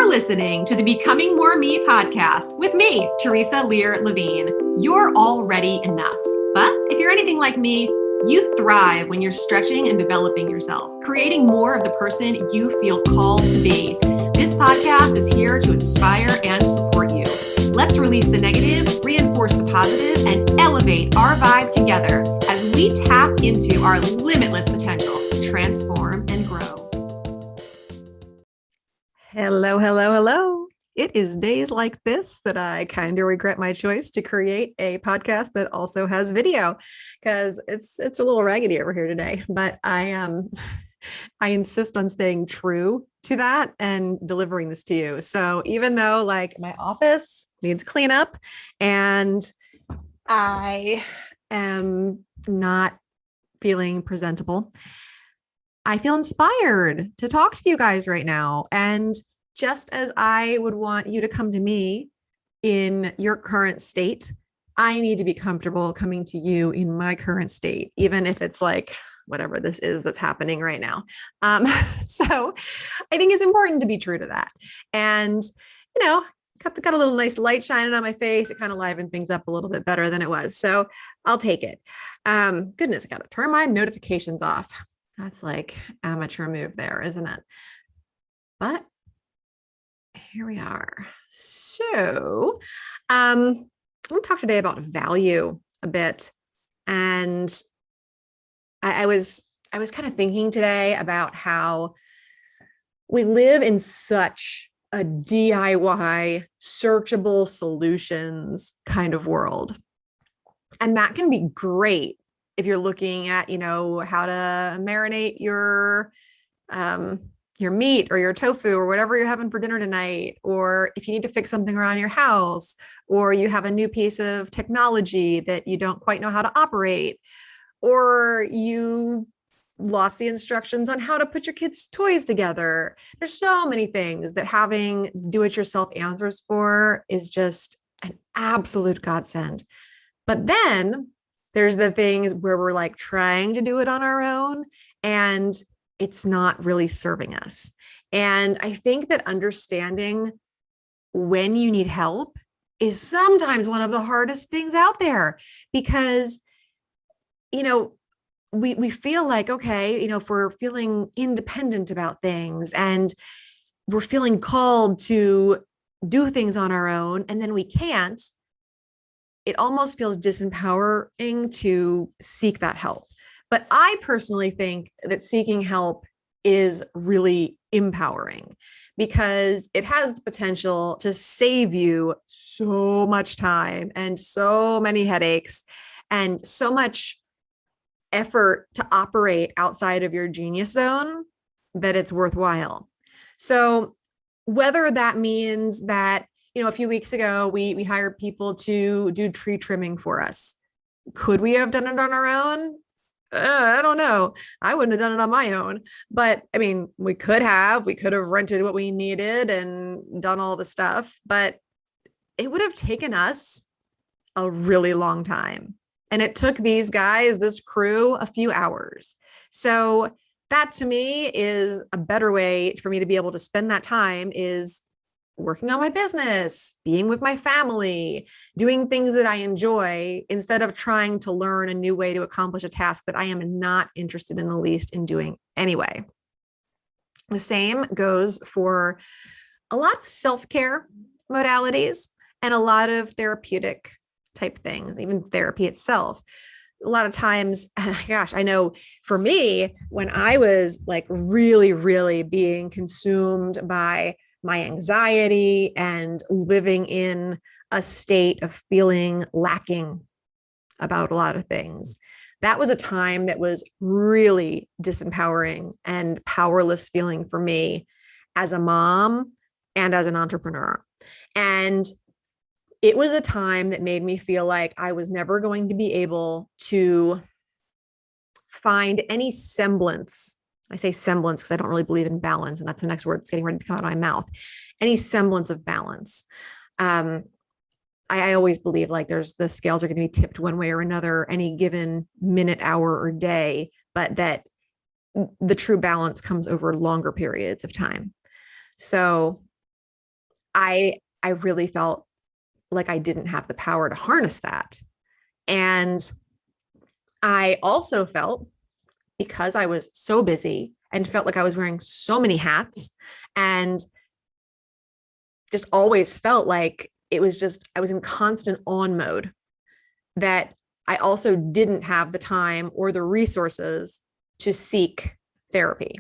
listening to the Becoming More Me podcast with me, Theresa Lear Levine. You're already enough. But if you're anything like me, you thrive when you're stretching and developing yourself, creating more of the person you feel called to be. This podcast is here to inspire and support you. Let's release the negative, reinforce the positive, and elevate our vibe together as we tap into our limitless potential to transform and grow. Hello, hello, hello. It is days like this that I kind of regret my choice to create a podcast that also has video, because it's a little raggedy over here today, but I insist on staying true to that and delivering this to you. So even though like my office needs cleanup and I am not feeling presentable, I feel inspired to talk to you guys right now. And just as I would want you to come to me in your current state, I need to be comfortable coming to you in my current state, even if it's like whatever this is that's happening right now. So I think it's important to be true to that. And, you know, got a little nice light shining on my face. It kind of livened things up a little bit better than it was. So I'll take it. Goodness, I got to turn my notifications off. That's like amateur move there, isn't it? But here we are. So I'm going to talk today about value a bit. And I was kind of thinking today about how we live in such a DIY, searchable solutions kind of world. And that can be great if you're looking at, how to marinate your meat or your tofu or whatever you're having for dinner tonight, or if you need to fix something around your house, or you have a new piece of technology that you don't quite know how to operate, or you lost the instructions on how to put your kids' toys together. There's so many things that having do-it-yourself answers for is just an absolute godsend. But then there's the things where we're like trying to do it on our own and it's not really serving us. And I think that understanding when you need help is sometimes one of the hardest things out there, because, we feel like, okay, if we're feeling independent about things and we're feeling called to do things on our own and then we can't, it almost feels disempowering to seek that help. But I personally think that seeking help is really empowering because it has the potential to save you so much time and so many headaches and so much effort to operate outside of your genius zone that it's worthwhile. So whether that means that, a few weeks ago, we hired people to do tree trimming for us. Could we have done it on our own? I don't know. I wouldn't have done it on my own, but I mean, we could have rented what we needed and done all the stuff, but it would have taken us a really long time. And it took these guys, this crew, a few hours. So that to me is a better way for me to be able to spend that time is working on my business, being with my family, doing things that I enjoy instead of trying to learn a new way to accomplish a task that I am not interested in the least in doing anyway. The same goes for a lot of self-care modalities and a lot of therapeutic type things, even therapy itself. A lot of times, gosh, I know for me, when I was like really, really being consumed by my anxiety and living in a state of feeling lacking about a lot of things, that was a time that was really disempowering and powerless feeling for me as a mom and as an entrepreneur. And it was a time that made me feel like I was never going to be able to find any semblance. I say semblance because I don't really believe in balance. And that's the next word that's getting ready to come out of my mouth. Any semblance of balance. I always believe like the scales are going to be tipped one way or another any given minute, hour, or day, but that the true balance comes over longer periods of time. So I really felt like I didn't have the power to harness that. And I also felt, because I was so busy and felt like I was wearing so many hats, and just always felt like it was just, I was in constant on mode, that I also didn't have the time or the resources to seek therapy.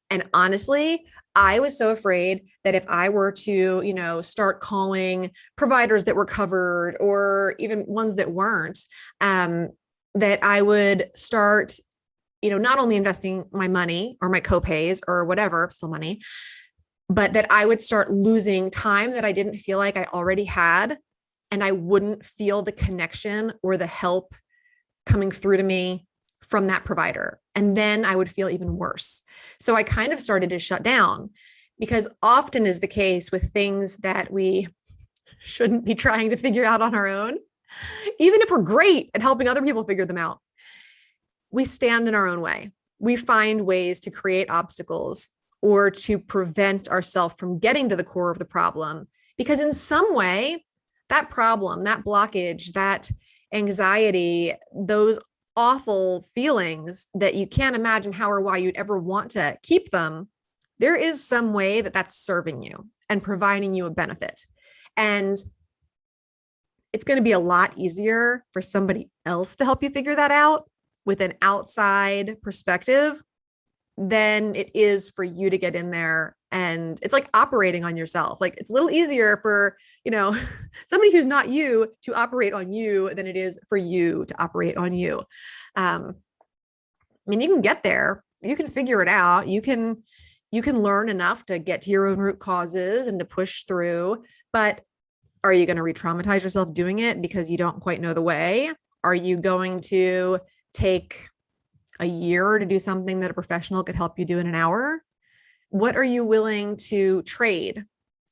And honestly, I was so afraid that if I were to, start calling providers that were covered or even ones that weren't, that I would start, not only investing my money or my copays or whatever, still money, but that I would start losing time that I didn't feel like I already had. And I wouldn't feel the connection or the help coming through to me from that provider. And then I would feel even worse. So I kind of started to shut down, because often is the case with things that we shouldn't be trying to figure out on our own, even if we're great at helping other people figure them out, we stand in our own way. We find ways to create obstacles or to prevent ourselves from getting to the core of the problem, because in some way, that problem, that blockage, that anxiety, those awful feelings that you can't imagine how or why you'd ever want to keep them, there is some way that that's serving you and providing you a benefit. And it's going to be a lot easier for somebody else to help you figure that out with an outside perspective than it is for you to get in there. And it's like operating on yourself. Like, it's a little easier for, somebody who's not you to operate on you than it is for you to operate on you. I mean, you can get there, you can figure it out. You can learn enough to get to your own root causes and to push through, but are you going to re-traumatize yourself doing it because you don't quite know the way? Are you going to take a year to do something that a professional could help you do in an hour? What are you willing to trade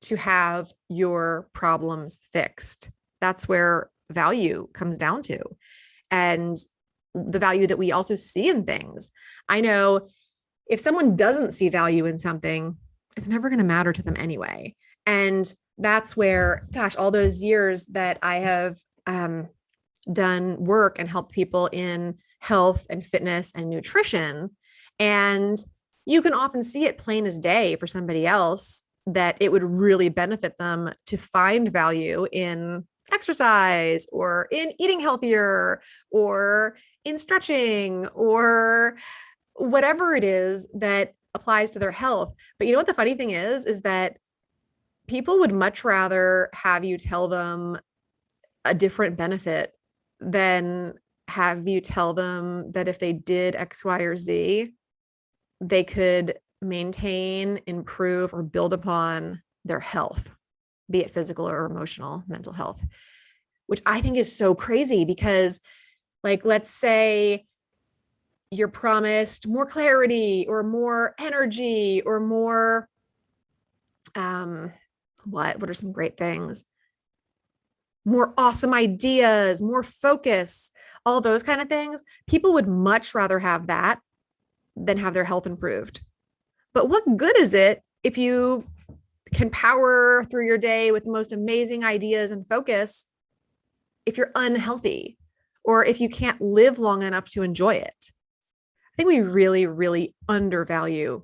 to have your problems fixed? That's where value comes down to. And the value that we also see in things. I know if someone doesn't see value in something, it's never going to matter to them anyway. And that's where, gosh, all those years that I have done work and helped people in health and fitness and nutrition. And you can often see it plain as day for somebody else that it would really benefit them to find value in exercise or in eating healthier or in stretching or whatever it is that applies to their health. But you know what the funny thing is that people would much rather have you tell them a different benefit than have you tell them that if they did X, Y, or Z, they could maintain, improve, or build upon their health, be it physical or emotional, mental health, which I think is so crazy because, like, let's say you're promised more clarity or more energy or more, what are some great things? More awesome ideas, more focus, all those kind of things. People would much rather have that than have their health improved. But what good is it if you can power through your day with the most amazing ideas and focus if you're unhealthy or if you can't live long enough to enjoy it? I think we really, really undervalue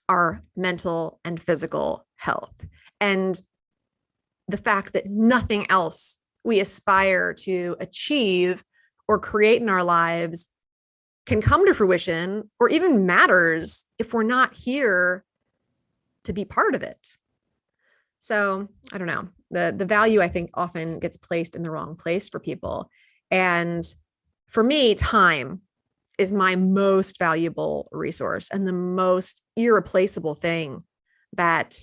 our mental and physical health. And the fact that nothing else we aspire to achieve or create in our lives can come to fruition or even matters if we're not here to be part of it. So I don't know, the value I think often gets placed in the wrong place for people. And for me, time is my most valuable resource and the most irreplaceable thing that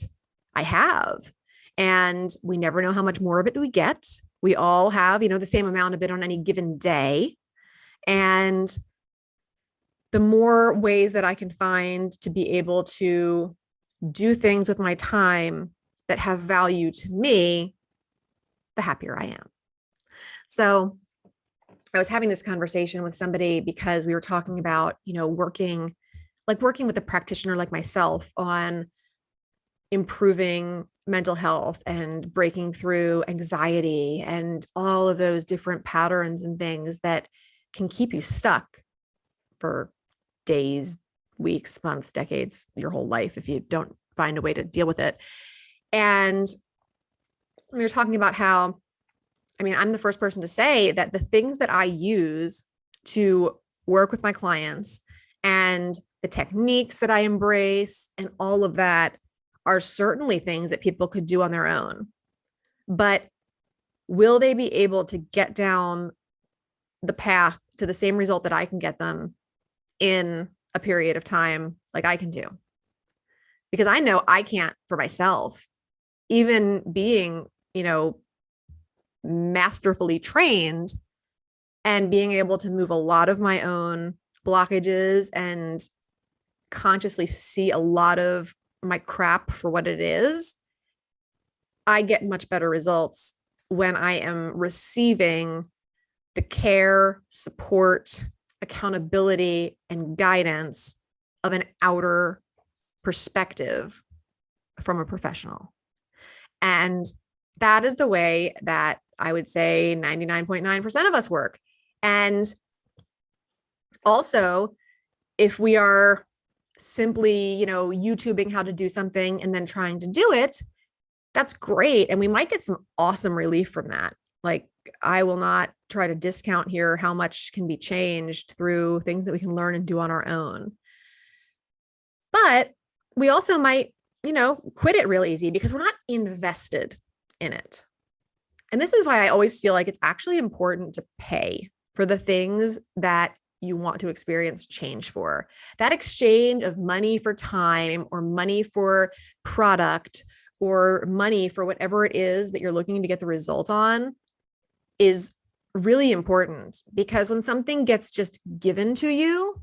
I have. And we never know how much more of it we get. We all have, the same amount of it on any given day. And the more ways that I can find to be able to do things with my time that have value to me, the happier I am. So I was having this conversation with somebody because we were talking about, working with a practitioner like myself on improving mental health and breaking through anxiety and all of those different patterns and things that can keep you stuck for days, weeks, months, decades, your whole life if you don't find a way to deal with it. And we were talking about how, I mean, I'm the first person to say that the things that I use to work with my clients and the techniques that I embrace and all of that are certainly things that people could do on their own. But will they be able to get down the path to the same result that I can get them in a period of time like I can do? Because I know I can't for myself, even being, masterfully trained and being able to move a lot of my own blockages and consciously see a lot of my crap for what it is. I get much better results when I am receiving the care, support, accountability, and guidance of an outer perspective from a professional. And that is the way that I would say 99.9% of us work. And also, if we are simply, YouTubing how to do something and then trying to do it, that's great. And we might get some awesome relief from that. Like, I will not try to discount here how much can be changed through things that we can learn and do on our own. But we also might, quit it real easy because we're not invested in it. And this is why I always feel like it's actually important to pay for the things that you want to experience change for. That exchange of money for time or money for product or money for whatever it is that you're looking to get the result on is really important, because when something gets just given to you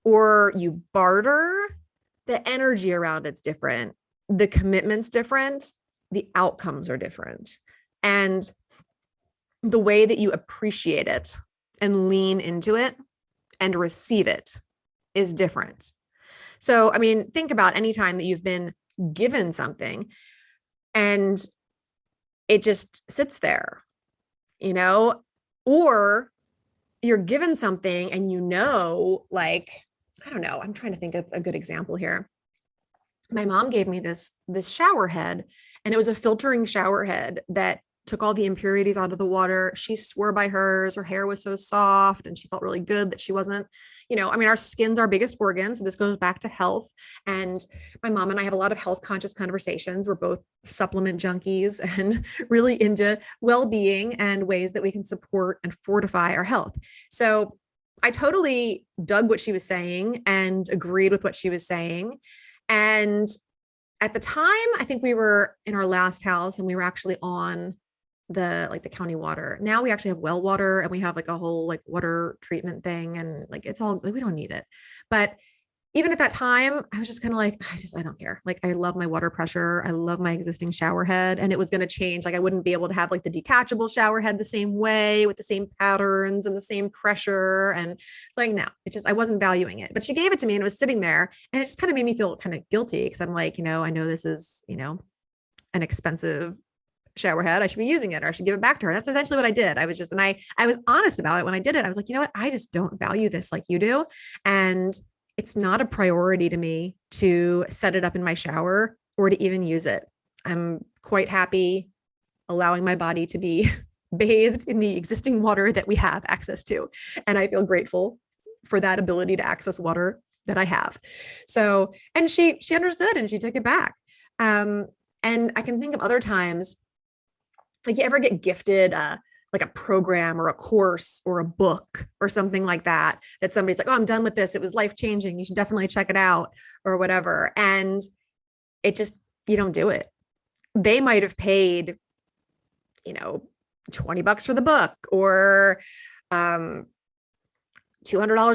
or you barter, the energy around it's different, the commitment's different, the outcomes are different. And the way that you appreciate it and lean into it and receive it is different. So, I mean, think about any time that you've been given something and it just sits there, or you're given something and like, I don't know, I'm trying to think of a good example here. My mom gave me this shower head, and it was a filtering shower head that took all the impurities out of the water. She swore by hers. Her hair was so soft and she felt really good that she wasn't, our skin's our biggest organ. So this goes back to health. And my mom and I have a lot of health conscious conversations. We're both supplement junkies and really into well-being and ways that we can support and fortify our health. So I totally dug what she was saying and agreed with what she was saying. And at the time, I think we were in our last house and we were actually on the county water. Now we actually have well water and we have like a whole like water treatment thing, and like it's all, like, we don't need it. But even at that time, I was just kind of like, I don't care. Like, I love my water pressure. I love my existing shower head, and it was going to change. Like, I wouldn't be able to have like the detachable shower head the same way with the same patterns and the same pressure. And it's like, no, I wasn't valuing it, but she gave it to me and it was sitting there, and it just kind of made me feel kind of guilty. Cause I'm like, I know this is, an expensive shower head. I should be using it, or I should give it back to her. That's eventually what I did. I was just, and I was honest about it when I did it. I was like, you know what? I just don't value this like you do. And it's not a priority to me to set it up in my shower or to even use it. I'm quite happy allowing my body to be bathed in the existing water that we have access to. And I feel grateful for that ability to access water that I have. So, and she understood and she took it back. And I can think of other times, like, you ever get gifted like a program or a course or a book or something like that somebody's like, oh, I'm done with this. It was life-changing. You should definitely check it out or whatever. And it just, you don't do it. They might have paid, $20 for the book, or $200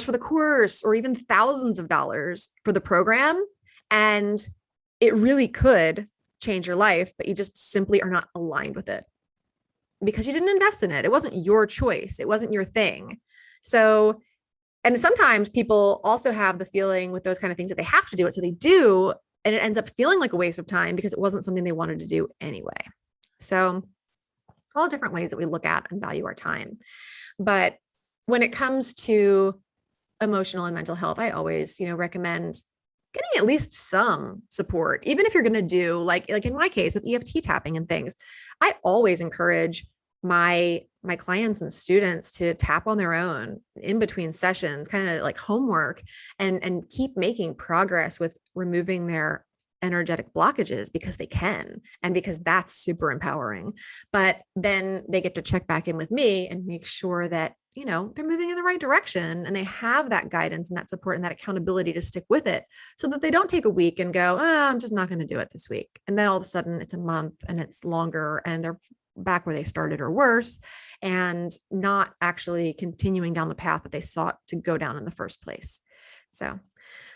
for the course, or even thousands of dollars for the program. And it really could change your life, but you just simply are not aligned with it because you didn't invest in it. It wasn't your choice. It wasn't your thing. So, and sometimes people also have the feeling with those kind of things that they have to do it. So they do. and it ends up feeling like a waste of time because it wasn't something they wanted to do anyway. So all different ways that we look at and value our time. But when it comes to emotional and mental health, I always, recommend getting at least some support, even if you're going to do like in my case with EFT tapping and things. I always encourage my clients and students to tap on their own in between sessions, kind of like homework, and keep making progress with removing their energetic blockages because they can, and because that's super empowering. But then they get to check back in with me and make sure that, they're moving in the right direction and they have that guidance and that support and that accountability to stick with it, so that they don't take a week and go, I'm just not going to do it this week. And then all of a sudden it's a month and it's longer and they're back where they started or worse, and not actually continuing down the path that they sought to go down in the first place. So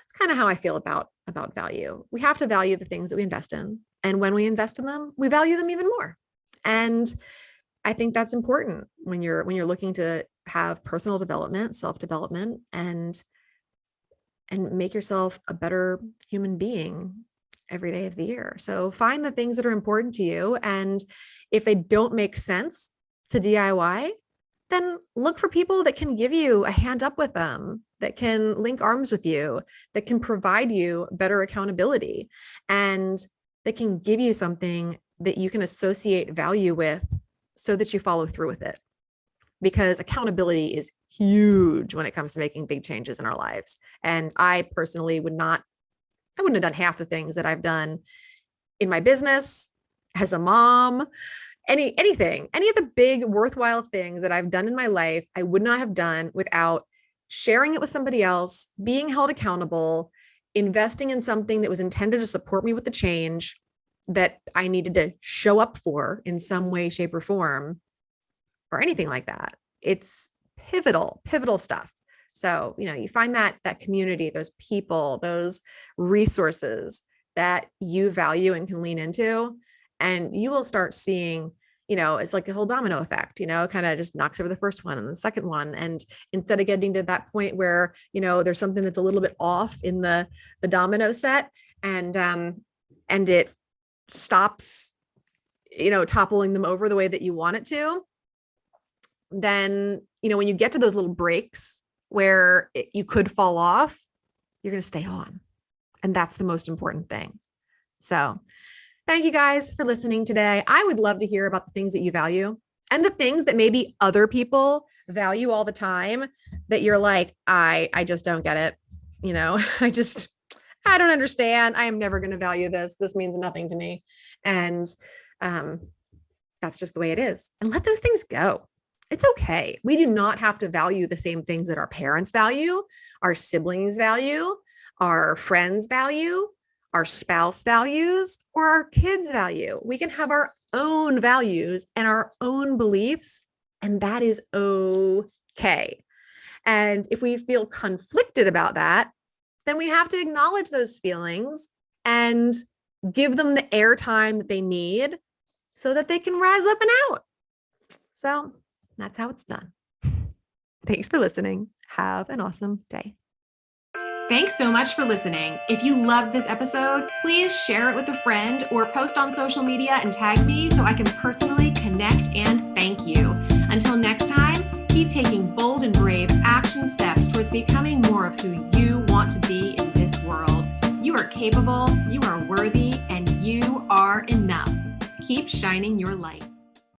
it's kind of how I feel about value. We have to value the things that we invest in. And when we invest in them, we value them even more. And I think that's important when you're looking to have personal development, self-development, and make yourself a better human being every day of the year. So find the things that are important to you. And if they don't make sense to DIY, then look for people that can give you a hand up with them, that can link arms with you, that can provide you better accountability, and that can give you something that you can associate value with so that you follow through with it. Because accountability is huge when it comes to making big changes in our lives. And I personally wouldn't have done half the things that I've done in my business, as a mom, anything, any of the big worthwhile things that I've done in my life, I would not have done without sharing it with somebody else, being held accountable, investing in something that was intended to support me with the change that I needed to show up for in some way, shape, or form, or anything like that. It's pivotal stuff. So, you find that community, those people, those resources that you value and can lean into, and you will start seeing, it's like a whole domino effect, kind of just knocks over the first one and the second one. And instead of getting to that point where, there's something that's a little bit off in the domino set, and it stops, toppling them over the way that you want it to, then, when you get to those little breaks where you could fall off, you're going to stay on. And that's the most important thing. So thank you guys for listening today. I would love to hear about the things that you value and the things that maybe other people value all the time that you're like, I just don't get it. I don't understand. I am never going to value this. This means nothing to me. And that's just the way it is. And let those things go. It's okay. We do not have to value the same things that our parents value, our siblings value, our friends value, our spouse values, or our kids value. We can have our own values and our own beliefs, and that is okay. And if we feel conflicted about that, then we have to acknowledge those feelings and give them the airtime that they need so that they can rise up and out. So that's how it's done. Thanks for listening. Have an awesome day. Thanks so much for listening. If you loved this episode, please share it with a friend or post on social media and tag me so I can personally connect and thank you. Until next time, keep taking bold and brave action steps towards becoming more of who you want to be in this world. You are capable, you are worthy, and you are enough. Keep shining your light.